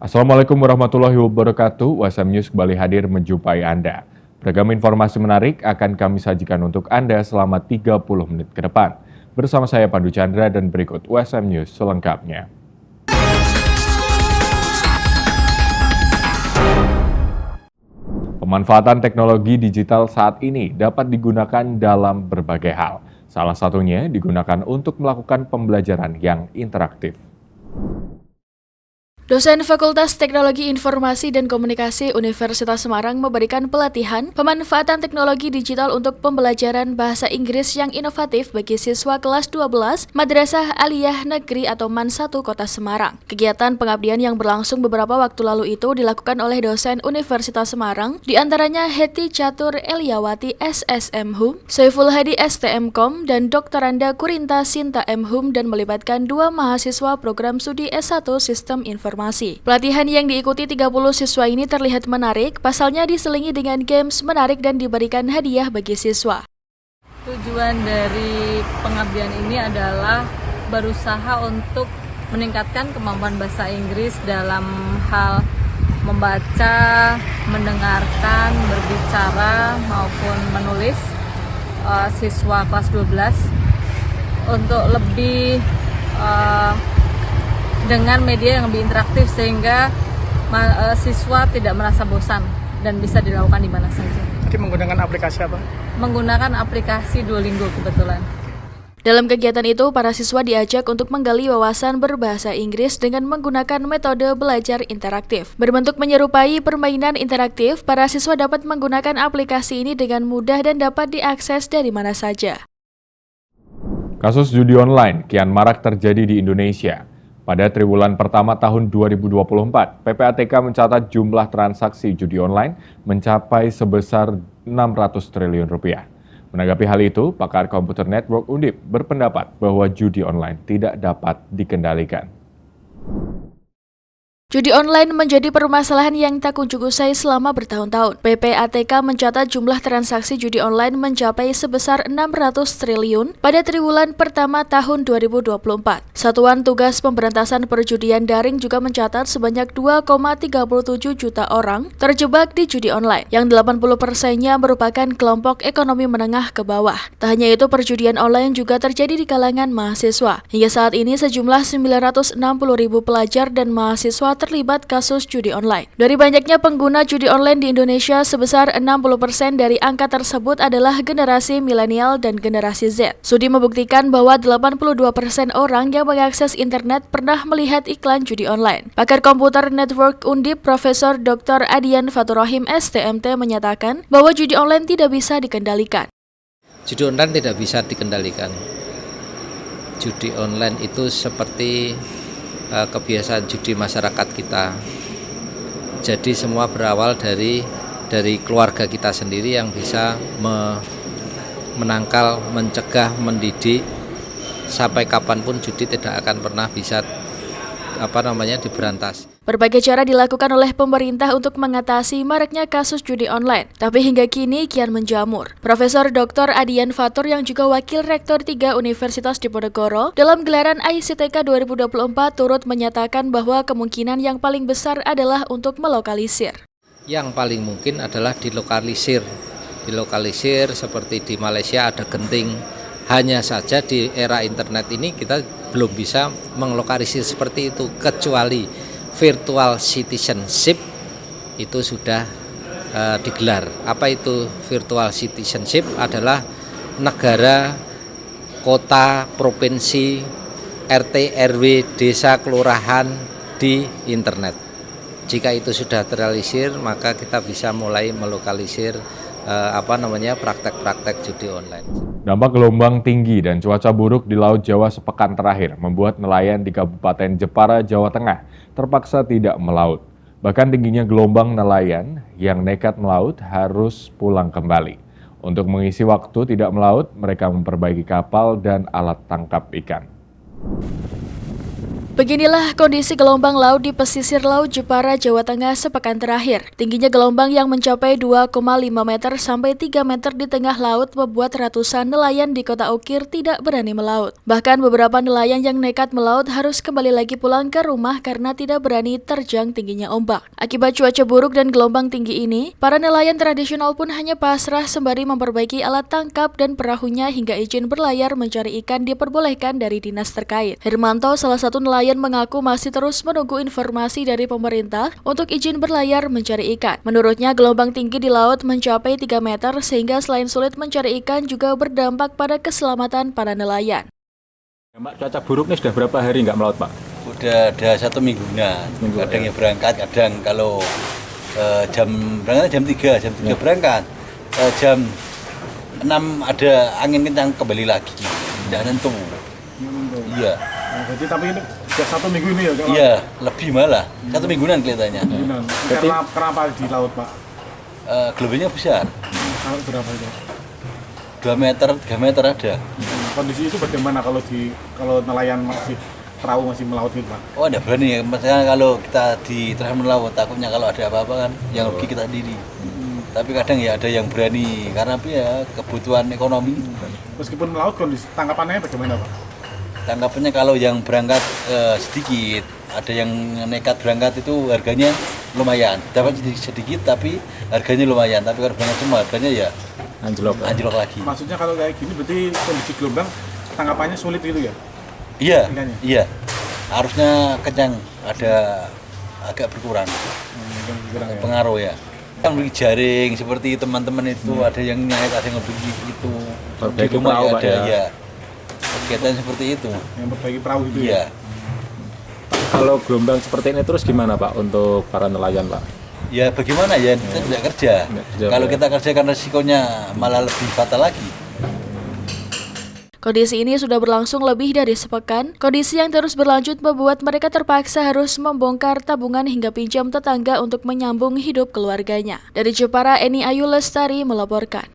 Assalamualaikum warahmatullahi wabarakatuh. USM News kembali hadir menjumpai Anda. Beragam informasi menarik akan kami sajikan untuk Anda selama 30 menit ke depan. Bersama saya Pandu Chandra dan berikut USM News selengkapnya. Pemanfaatan teknologi digital saat ini dapat digunakan dalam berbagai hal. Salah satunya digunakan untuk melakukan pembelajaran yang interaktif. Dosen Fakultas Teknologi Informasi dan Komunikasi Universitas Semarang memberikan pelatihan pemanfaatan teknologi digital untuk pembelajaran bahasa Inggris yang inovatif bagi siswa kelas 12 Madrasah Aliyah Negeri atau MAN 1 Kota Semarang. Kegiatan pengabdian yang berlangsung beberapa waktu lalu itu dilakukan oleh dosen Universitas Semarang, diantaranya Heti Catur Eliawati SSM Hum, Saiful Hadi STM.Com, dan Doktoranda Kurinta Sinta M Hum, dan melibatkan 2 mahasiswa program studi S1 Sistem Informasi. Pelatihan yang diikuti 30 siswa ini terlihat menarik, pasalnya diselingi dengan games menarik dan diberikan hadiah bagi siswa. Tujuan dari pengabdian ini adalah berusaha untuk meningkatkan kemampuan bahasa Inggris dalam hal membaca, mendengarkan, berbicara maupun menulis siswa kelas 12 untuk lebih dengan media yang lebih interaktif sehingga siswa tidak merasa bosan dan bisa dilakukan di mana saja. Jadi menggunakan aplikasi apa? Menggunakan aplikasi Duolingo kebetulan. Dalam kegiatan itu, para siswa diajak untuk menggali wawasan berbahasa Inggris dengan menggunakan metode belajar interaktif. Berbentuk menyerupai permainan interaktif, para siswa dapat menggunakan aplikasi ini dengan mudah dan dapat diakses dari mana saja. Kasus judi online kian marak terjadi di Indonesia. Pada triwulan pertama tahun 2024, PPATK mencatat jumlah transaksi judi online mencapai sebesar 600 triliun rupiah. Menanggapi hal itu, pakar Komputer Network Undip berpendapat bahwa judi online tidak dapat dikendalikan. Judi online menjadi permasalahan yang tak kunjung usai selama bertahun-tahun. PPATK mencatat jumlah transaksi judi online mencapai sebesar 600 triliun pada triwulan pertama tahun 2024. Satuan Tugas Pemberantasan Perjudian Daring juga mencatat sebanyak 2,37 juta orang terjebak di judi online, yang 80%-nya merupakan kelompok ekonomi menengah ke bawah. Tak hanya itu, perjudian online juga terjadi di kalangan mahasiswa. Hingga saat ini sejumlah 960.000 pelajar dan mahasiswa terlibat kasus judi online. Dari banyaknya pengguna judi online di Indonesia, sebesar 60% dari angka tersebut adalah generasi milenial dan generasi Z. Studi membuktikan bahwa 82% orang yang mengakses internet pernah melihat iklan judi online. Pakar Komputer Network Undip, Profesor Dr. Adian Faturrahim STMT menyatakan bahwa judi online tidak bisa dikendalikan. Judi online tidak bisa dikendalikan. Judi online itu seperti kebiasaan judi masyarakat kita. Jadi semua berawal dari keluarga kita sendiri yang bisa menangkal, mencegah, mendidik sampai kapanpun judi tidak akan pernah bisa diberantas. Berbagai cara dilakukan oleh pemerintah untuk mengatasi maraknya kasus judi online, tapi hingga kini kian menjamur. Profesor Dr. Adian Fatur yang juga Wakil Rektor 3 Universitas Diponegoro dalam gelaran ICTK 2024 turut menyatakan bahwa kemungkinan yang paling besar adalah untuk melokalisir. Yang paling mungkin adalah dilokalisir seperti di Malaysia ada genting. Hanya saja di era internet ini kita belum bisa menglokalisir seperti itu, kecuali virtual citizenship itu sudah digelar. Apa itu virtual citizenship? Adalah negara, kota, provinsi, RT, RW, desa, kelurahan di internet. Jika itu sudah terrealisir, maka kita bisa mulai melokalisir praktek-praktek judi online. Dampak gelombang tinggi dan cuaca buruk di Laut Jawa sepekan terakhir membuat nelayan di Kabupaten Jepara, Jawa Tengah terpaksa tidak melaut. Bahkan tingginya gelombang, nelayan yang nekat melaut harus pulang kembali. Untuk mengisi waktu tidak melaut, mereka memperbaiki kapal dan alat tangkap ikan. Beginilah kondisi gelombang laut di pesisir Laut Jepara, Jawa Tengah sepekan terakhir. Tingginya gelombang yang mencapai 2,5 meter sampai 3 meter di tengah laut membuat ratusan nelayan di Kota Ukir tidak berani melaut. Bahkan beberapa nelayan yang nekat melaut harus kembali lagi pulang ke rumah karena tidak berani terjang tingginya ombak. Akibat cuaca buruk dan gelombang tinggi ini, para nelayan tradisional pun hanya pasrah sembari memperbaiki alat tangkap dan perahunya hingga izin berlayar mencari ikan diperbolehkan dari dinas terkait. Hermanto, salah satu nelayan, mengaku masih terus menunggu informasi dari pemerintah untuk izin berlayar mencari ikan. Menurutnya, gelombang tinggi di laut mencapai 3 meter sehingga selain sulit mencari ikan juga berdampak pada keselamatan para nelayan. Mbak, cuaca buruk nih sudah berapa hari nggak melaut, Pak? Udah ada 1 mingguan. Kadang ya berangkat, kadang kalau berangkat jam 3 berangkat. Jam 6 ada angin kencang kembali lagi. Tidak nentu. Iya. Nah, jadi tapi ini sudah 1 minggu ini ya? Iya, lebih malah. 1 mingguan kelihatannya. Kenapa di laut, Pak? Gelombangnya besar. Kalau berapa itu? 2 meter, 3 meter ada. Kondisi itu bagaimana kalau nelayan perahu masih melaut gitu, Pak? Oh, ada berani ya. Maksudnya kalau kita di tengah melaut, takutnya kalau ada apa-apa kan yang rugi kita sendiri. Tapi kadang ya ada yang berani karena ya kebutuhan ekonomi. Meskipun melaut, kondisi tangkapannya bagaimana, Pak? Tanggapannya kalau yang berangkat sedikit, ada yang nekat berangkat itu harganya lumayan. Dapat sedikit tapi harganya lumayan. Tapi kalau berangkat semua harganya ya anjlok lagi. Maksudnya kalau kayak gini berarti kondisi gelombang tangkapannya sulit gitu ya? Iya, iya. Harusnya kencang, ada agak berkurang. Pengaruh ya. Yang beli jaring seperti teman-teman itu ada yang nyait, ada yang beli itu. Di rumah ya ada ya. Kegiatan seperti itu. Yang perbaiki perahu itu ya? Kalau gelombang seperti ini terus gimana, Pak, untuk para nelayan, Pak? Ya bagaimana ya, kita tidak kerja. Kalau kita kerja kan resikonya malah lebih fatal lagi. Kondisi ini sudah berlangsung lebih dari sepekan. Kondisi yang terus berlanjut membuat mereka terpaksa harus membongkar tabungan hingga pinjam tetangga untuk menyambung hidup keluarganya. Dari Jepara, Eni Ayu Lestari melaporkan.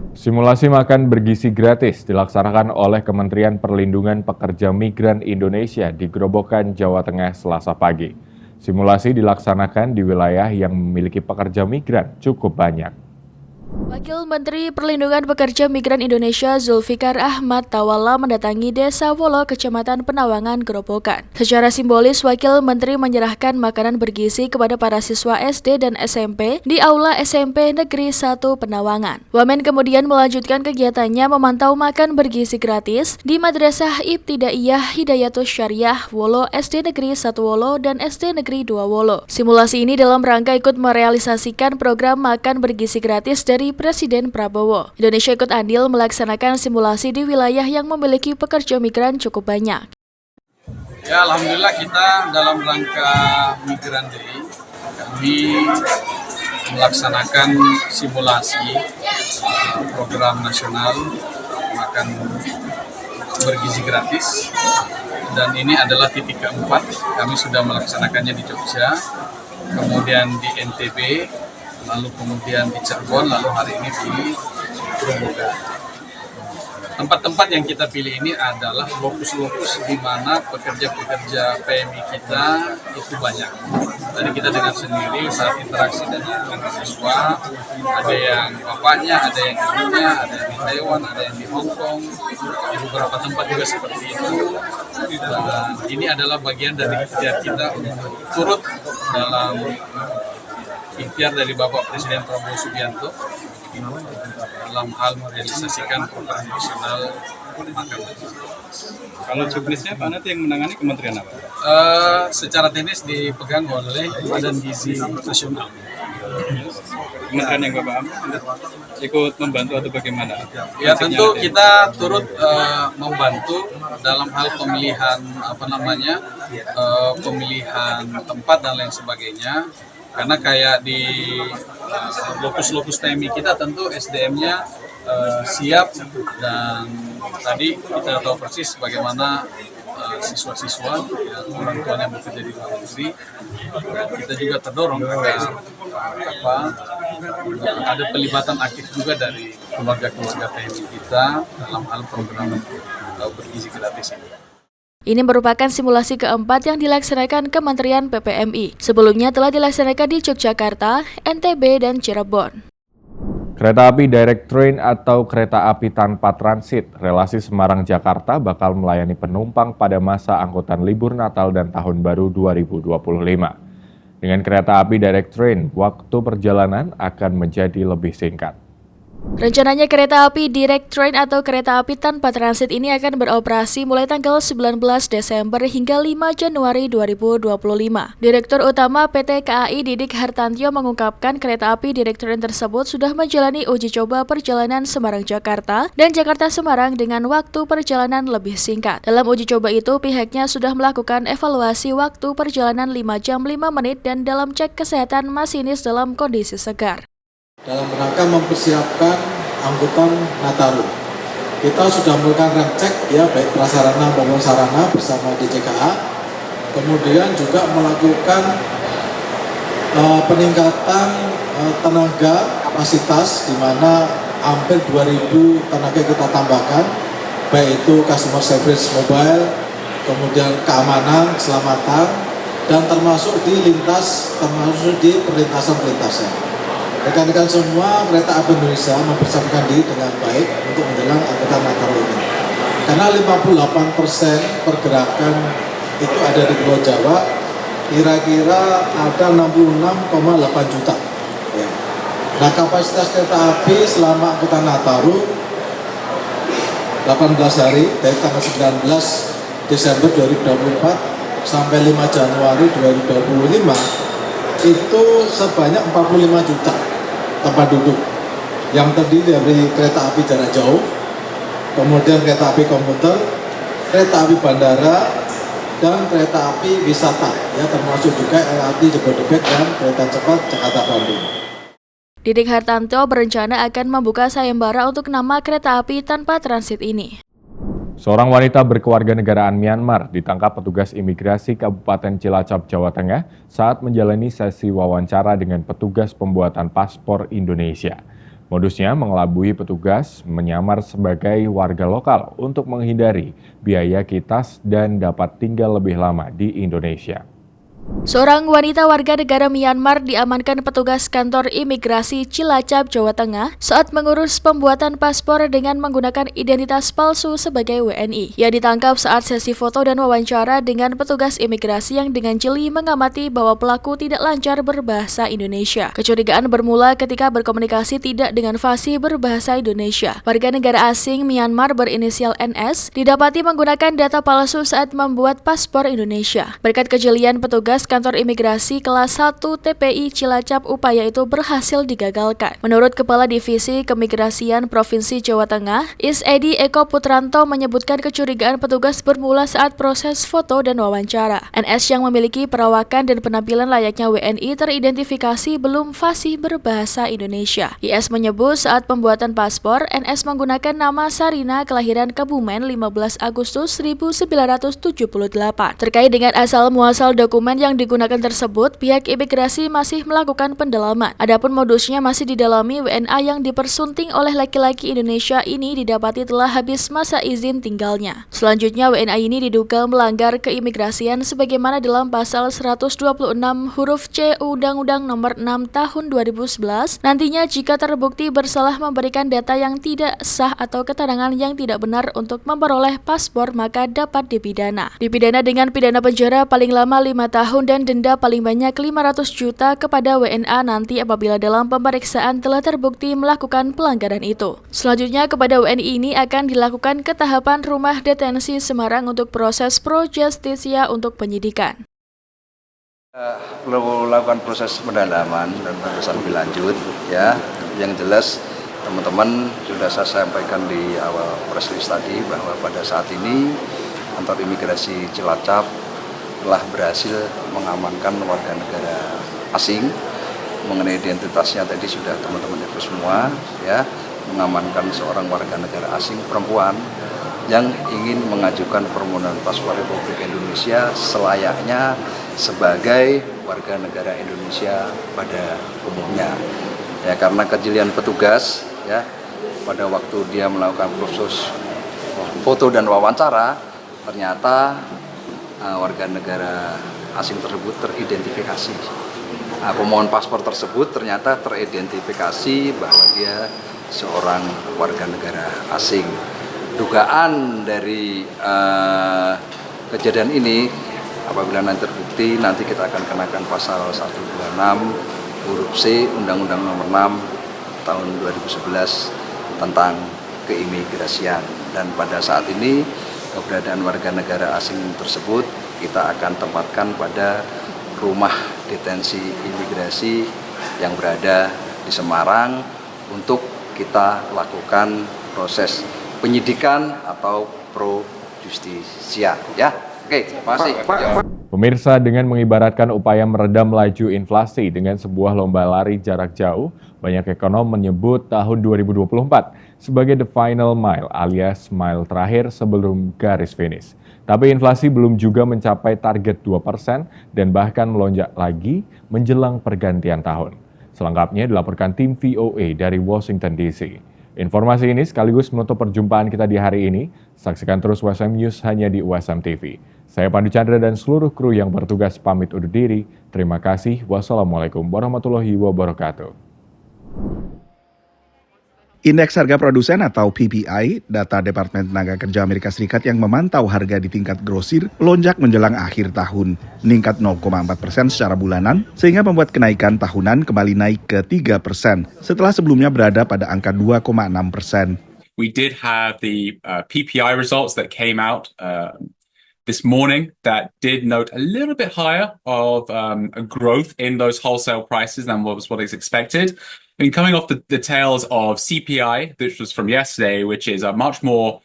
Simulasi makan bergizi gratis dilaksanakan oleh Kementerian Perlindungan Pekerja Migran Indonesia di Grobogan, Jawa Tengah, Selasa pagi. Simulasi dilaksanakan di wilayah yang memiliki pekerja migran cukup banyak. Wakil Menteri Perlindungan Pekerja Migran Indonesia Zulfikar Ahmad Tawala mendatangi Desa Wolo, Kecamatan Penawangan, Grobogan. Secara simbolis, Wakil Menteri menyerahkan makanan bergizi kepada para siswa SD dan SMP di Aula SMP Negeri 1 Penawangan. Wamen kemudian melanjutkan kegiatannya memantau makan bergizi gratis di Madrasah Ibtidaiyah Hidayatus Syariah Wolo, SD Negeri 1 Wolo, dan SD Negeri 2 Wolo. Simulasi ini dalam rangka ikut merealisasikan program makan bergizi gratis dari Presiden Prabowo. Indonesia ikut andil melaksanakan simulasi di wilayah yang memiliki pekerja migran cukup banyak. Ya, alhamdulillah kita dalam rangka Migran Day kami melaksanakan simulasi program nasional makan bergizi gratis, dan ini adalah titik keempat. Kami sudah melaksanakannya di Jogja, kemudian di NTB, lalu kemudian di Cirebon, lalu hari ini di Grobogan. Tempat-tempat yang kita pilih ini adalah lokus-lokus di mana pekerja-pekerja PMI kita itu banyak. Tadi kita dengar sendiri saat interaksi dengan siswa, ada yang bapaknya, ada yang ibunya, ada yang di Taiwan, ada yang di Hong Kong, di beberapa tempat juga seperti itu. Dan ini adalah bagian dari ikhtiar kita untuk turut dalam ikhtiar dari Bapak Presiden Prabowo Subianto dalam hal merealisasikan program nasional makan bergizi. Kalau juknisnya Pak nanti yang menangani kementerian apa? Secara teknis dipegang oleh Badan Gizi Nasional. Kementerian yang Bapak ambil ikut membantu atau bagaimana? Ya tentu kita turut membantu dalam hal pemilihan pemilihan tempat dan lain sebagainya. Karena kayak di lokus-lokus PMI kita tentu SDM-nya siap, dan tadi kita tahu persis bagaimana siswa-siswa yang orang tuanya bekerja di luar negeri. Kita juga terdorong agar ada pelibatan aktif juga dari keluarga-keluarga PMI kita dalam hal program bergizi gratis ini. Ini merupakan simulasi keempat yang dilaksanakan Kementerian PPMI. Sebelumnya telah dilaksanakan di Yogyakarta, NTB, dan Cirebon. Kereta api Direct Train atau kereta api tanpa transit relasi Semarang-Jakarta bakal melayani penumpang pada masa angkutan libur Natal dan Tahun Baru 2025. Dengan kereta api Direct Train, waktu perjalanan akan menjadi lebih singkat. Rencananya kereta api Direct Train atau kereta api tanpa transit ini akan beroperasi mulai tanggal 19 Desember hingga 5 Januari 2025. Direktur Utama PT KAI Didik Hartantyo mengungkapkan kereta api Direct Train tersebut sudah menjalani uji coba perjalanan Semarang-Jakarta dan Jakarta-Semarang dengan waktu perjalanan lebih singkat. Dalam uji coba itu, pihaknya sudah melakukan evaluasi waktu perjalanan 5 jam 5 menit dan dalam cek kesehatan masinis dalam kondisi segar. Dalam rangka mempersiapkan angkutan Nataru, kita sudah melakukan rem cek ya, baik prasarana maupun sarana bersama DJKA. Kemudian juga melakukan peningkatan tenaga kapasitas, di mana hampir 2.000 tenaga kita tambahkan, baik itu customer service mobile, kemudian keamanan, keselamatan, dan termasuk di perlintasan-perlintasan. Rekan-rekan semua kereta api Indonesia mempersiapkan diri dengan baik untuk menjelang angkutan Nataru ini. Karena 58% pergerakan itu ada di Pulau Jawa, kira-kira ada 66,8 juta. Ya. Nah, kapasitas kereta api selama angkutan Nataru 18 hari dari tanggal 19 Desember 2024 sampai 5 Januari 2025 itu sebanyak 45 juta tempat duduk yang terdiri dari kereta api jarak jauh, kemudian kereta api komuter, kereta api bandara, dan kereta api wisata, ya, termasuk juga LRT Jabodebek dan kereta cepat Jakarta-Bandung. Didik Hartanto berencana akan membuka sayembara untuk nama kereta api tanpa transit ini. Seorang wanita berkewarganegaraan Myanmar ditangkap petugas imigrasi Kabupaten Cilacap, Jawa Tengah saat menjalani sesi wawancara dengan petugas pembuatan paspor Indonesia. Modusnya mengelabui petugas menyamar sebagai warga lokal untuk menghindari biaya kitas dan dapat tinggal lebih lama di Indonesia. Seorang wanita warga negara Myanmar diamankan petugas kantor imigrasi Cilacap, Jawa Tengah saat mengurus pembuatan paspor dengan menggunakan identitas palsu sebagai WNI. Ia ditangkap saat sesi foto dan wawancara dengan petugas imigrasi yang dengan jeli mengamati bahwa pelaku tidak lancar berbahasa Indonesia. Kecurigaan bermula ketika berkomunikasi tidak dengan fasih berbahasa Indonesia. Warga negara asing Myanmar berinisial NS didapati menggunakan data palsu saat membuat paspor Indonesia. Berkat kejelian petugas kantor imigrasi kelas 1 TPI Cilacap, upaya itu berhasil digagalkan. Menurut Kepala Divisi Kemigrasian Provinsi Jawa Tengah, Is.Edi Eko Putranto menyebutkan kecurigaan petugas bermula saat proses foto dan wawancara. NS yang memiliki perawakan dan penampilan layaknya WNI teridentifikasi belum fasih berbahasa Indonesia. IS menyebut saat pembuatan paspor, NS menggunakan nama Sarina kelahiran Kebumen 15 Agustus 1978. Terkait dengan asal-muasal dokumen yang digunakan tersebut, pihak imigrasi masih melakukan pendalaman. Adapun modusnya masih didalami. WNA yang dipersunting oleh laki-laki Indonesia ini didapati telah habis masa izin tinggalnya. Selanjutnya, WNA ini diduga melanggar keimigrasian sebagaimana dalam pasal 126 huruf C Undang-Undang Nomor 6 Tahun 2011. Nantinya jika terbukti bersalah memberikan data yang tidak sah atau keterangan yang tidak benar untuk memperoleh paspor, maka dapat dipidana. Dipidana dengan pidana penjara paling lama 5 tahun dan denda paling banyak 500 juta kepada WNA nanti apabila dalam pemeriksaan telah terbukti melakukan pelanggaran itu. Selanjutnya kepada WNI ini akan dilakukan ketahapan rumah detensi Semarang untuk proses pro justisia untuk penyidikan. Perlu melakukan proses pendalaman dan pemeriksaan lebih lanjut, ya. Yang jelas teman-teman sudah saya sampaikan di awal press release tadi bahwa pada saat ini kantor imigrasi Cilacap telah berhasil mengamankan warga negara asing. Mengenai identitasnya tadi sudah teman-teman itu semua, ya, mengamankan seorang warga negara asing perempuan yang ingin mengajukan permohonan paspor Republik Indonesia selayaknya sebagai warga negara Indonesia pada umumnya. Ya, karena kejelian petugas, ya, pada waktu dia melakukan proses foto dan wawancara, ternyata warga negara asing tersebut teridentifikasi. Pemohon paspor tersebut ternyata teridentifikasi bahwa dia seorang warga negara asing. Dugaan dari kejadian ini apabila nanti terbukti, nanti kita akan kenakan pasal 126 huruf C Undang-Undang Nomor 6 tahun 2011 tentang keimigrasian. Dan pada saat ini keberadaan warga negara asing tersebut kita akan tempatkan pada rumah detensi imigrasi yang berada di Semarang untuk kita lakukan proses penyidikan atau pro justisia. Ya, oke, terima kasih. Pemirsa, dengan mengibaratkan upaya meredam laju inflasi dengan sebuah lomba lari jarak jauh, banyak ekonom menyebut tahun 2024 sebagai the final mile alias mile terakhir sebelum garis finish. Tapi inflasi belum juga mencapai target 2% dan bahkan melonjak lagi menjelang pergantian tahun. Selengkapnya dilaporkan tim VOA dari Washington DC. Informasi ini sekaligus menutup perjumpaan kita di hari ini. Saksikan terus USM News hanya di USM TV. Saya Pandu Chandra dan seluruh kru yang bertugas pamit undur diri. Terima kasih. Wassalamualaikum warahmatullahi wabarakatuh. Indeks harga produsen atau PPI, data Departemen Tenaga Kerja Amerika Serikat yang memantau harga di tingkat grosir, melonjak menjelang akhir tahun, meningkat 0,4% secara bulanan, sehingga membuat kenaikan tahunan kembali naik ke 3%, setelah sebelumnya berada pada angka 2,6%. We did have the PPI results that came out this morning that did note a little bit higher of a growth in those wholesale prices than what is expected. I mean, coming off the tails of CPI, which was from yesterday, which is a much more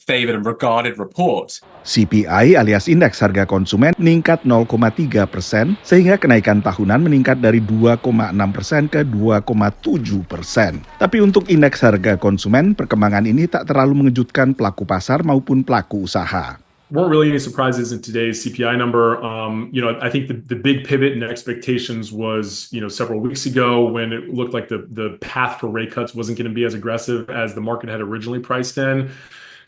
favored and regarded report. CPI alias indeks harga konsumen meningkat 0,3%, sehingga kenaikan tahunan meningkat dari 2,6% ke 2,7%. Tapi untuk indeks harga konsumen, perkembangan ini tak terlalu mengejutkan pelaku pasar maupun pelaku usaha. Weren't really any surprises in today's CPI number. I think the big pivot in expectations was, several weeks ago when it looked like the path for rate cuts wasn't going to be as aggressive as the market had originally priced in.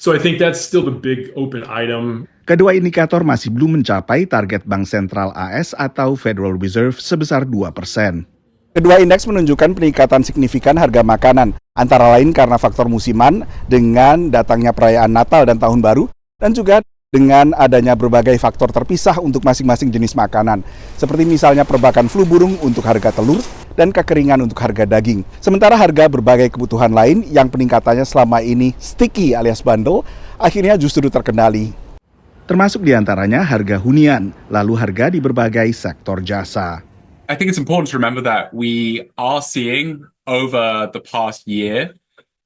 So I think that's still the big open item. Kedua indikator masih belum mencapai target Bank Sentral AS atau Federal Reserve sebesar 2%. Kedua indeks menunjukkan peningkatan signifikan harga makanan, antara lain karena faktor musiman dengan datangnya perayaan Natal dan Tahun Baru, dan juga dengan adanya berbagai faktor terpisah untuk masing-masing jenis makanan, seperti misalnya perbakan flu burung untuk harga telur dan kekeringan untuk harga daging. Sementara harga berbagai kebutuhan lain yang peningkatannya selama ini sticky alias bundle, akhirnya justru terkendali. Termasuk diantaranya harga hunian, lalu harga di berbagai sektor jasa. I think it's important to remember that we are seeing over the past year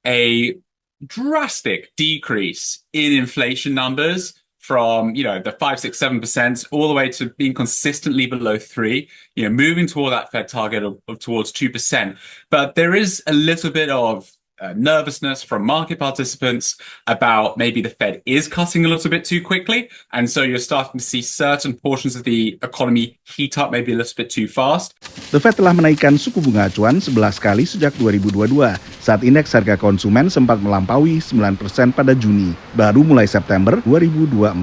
a drastic decrease in inflation numbers from, the 5, 6, 7% all the way to being consistently below 3, moving toward that Fed target of towards 2%. But there is a little bit of nervousness from market participants about maybe the Fed is cutting a little bit too quickly. And so you're starting to see certain portions of the economy heat up maybe a little bit too fast. The Fed telah menaikkan suku bunga acuan 11 kali sejak 2022, saat indeks harga konsumen sempat melampaui 9% pada Juni. Baru mulai September 2024,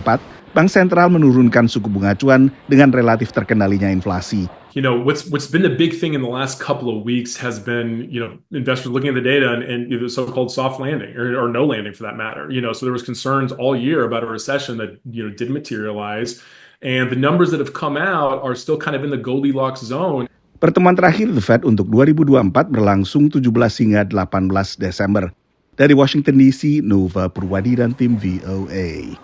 Bank Sentral menurunkan suku bunga acuan dengan relatif terkendalinya inflasi. What's been the big thing in the last couple of weeks has been, investors looking at the data and the so-called soft landing or no landing for that matter. So there was concerns all year about a recession that, didn't materialize. And the numbers that have come out are still kind of in the Goldilocks zone. Pertemuan terakhir The Fed untuk 2024 berlangsung 17 hingga 18 Desember. Dari Washington DC, Nova Purwadi dan tim VOA.